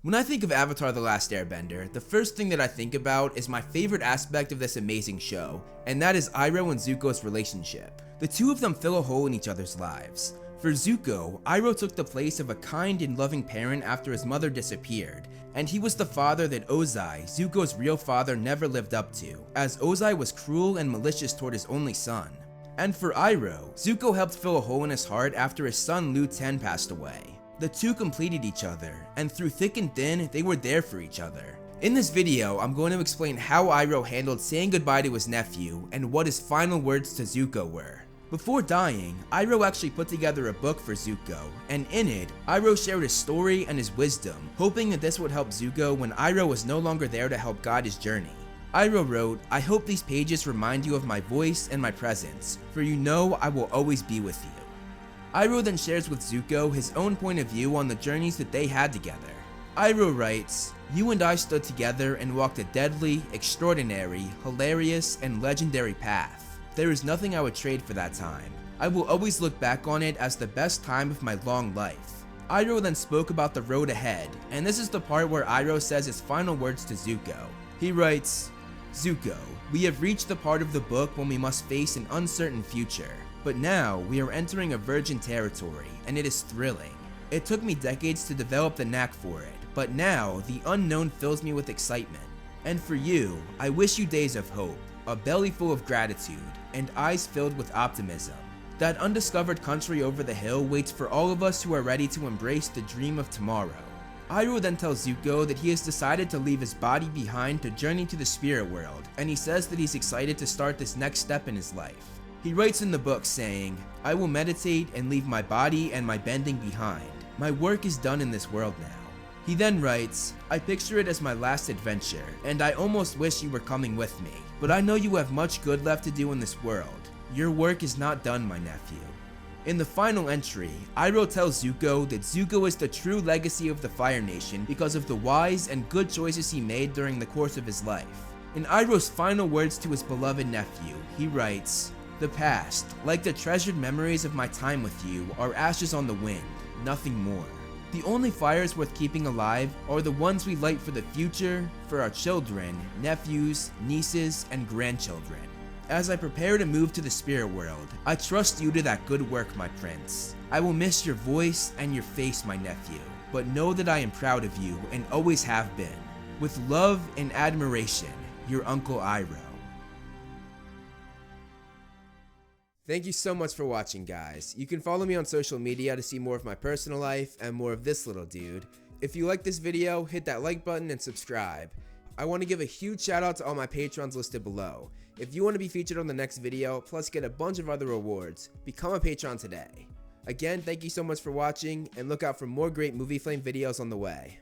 When I think of Avatar: The Last Airbender, the first thing that I think about is my favorite aspect of this amazing show, and that is Iroh and Zuko's relationship. The two of them fill a hole in each other's lives. For Zuko, Iroh took the place of a kind and loving parent after his mother disappeared, and he was the father that Ozai, Zuko's real father, never lived up to, as Ozai was cruel and malicious toward his only son. And for Iroh, Zuko helped fill a hole in his heart after his son Liu Ten passed away. The two completed each other, and through thick and thin, they were there for each other. In this video, I'm going to explain how Iroh handled saying goodbye to his nephew, and what his final words to Zuko were. Before dying, Iroh actually put together a book for Zuko, and in it, Iroh shared his story and his wisdom, hoping that this would help Zuko when Iroh was no longer there to help guide his journey. Iroh wrote, "I hope these pages remind you of my voice and my presence, for you know I will always be with you." Iroh then shares with Zuko his own point of view on the journeys that they had together. Iroh writes, "You and I stood together and walked a deadly, extraordinary, hilarious, and legendary path. There is nothing I would trade for that time. I will always look back on it as the best time of my long life." Iroh then spoke about the road ahead, and this is the part where Iroh says his final words to Zuko. He writes, "Zuko, we have reached the part of the book when we must face an uncertain future. But now, we are entering a virgin territory, and it is thrilling. It took me decades to develop the knack for it, but now, the unknown fills me with excitement. And for you, I wish you days of hope, a belly full of gratitude, and eyes filled with optimism. That undiscovered country over the hill waits for all of us who are ready to embrace the dream of tomorrow." Iroh then tells Zuko that he has decided to leave his body behind to journey to the spirit world, and he says that he's excited to start this next step in his life. He writes in the book saying, "I will meditate and leave my body and my bending behind. My work is done in this world now." He then writes, "I picture it as my last adventure, and I almost wish you were coming with me. But I know you have much good left to do in this world. Your work is not done, my nephew." In the final entry, Iroh tells Zuko that Zuko is the true legacy of the Fire Nation because of the wise and good choices he made during the course of his life. In Iroh's final words to his beloved nephew, he writes, "The past, like the treasured memories of my time with you, are ashes on the wind, nothing more. The only fires worth keeping alive are the ones we light for the future, for our children, nephews, nieces, and grandchildren. As I prepare to move to the spirit world, I trust you to that good work, my prince. I will miss your voice and your face, my nephew, but know that I am proud of you and always have been. With love and admiration, your Uncle Iroh." Thank you so much for watching, guys. You can follow me on social media to see more of my personal life and more of this little dude. If you like this video, hit that like button and subscribe. I want to give a huge shout out to all my patrons listed below. If you want to be featured on the next video, plus get a bunch of other rewards, become a patron today. Again, thank you so much for watching, and look out for more great Movie Flame videos on the way.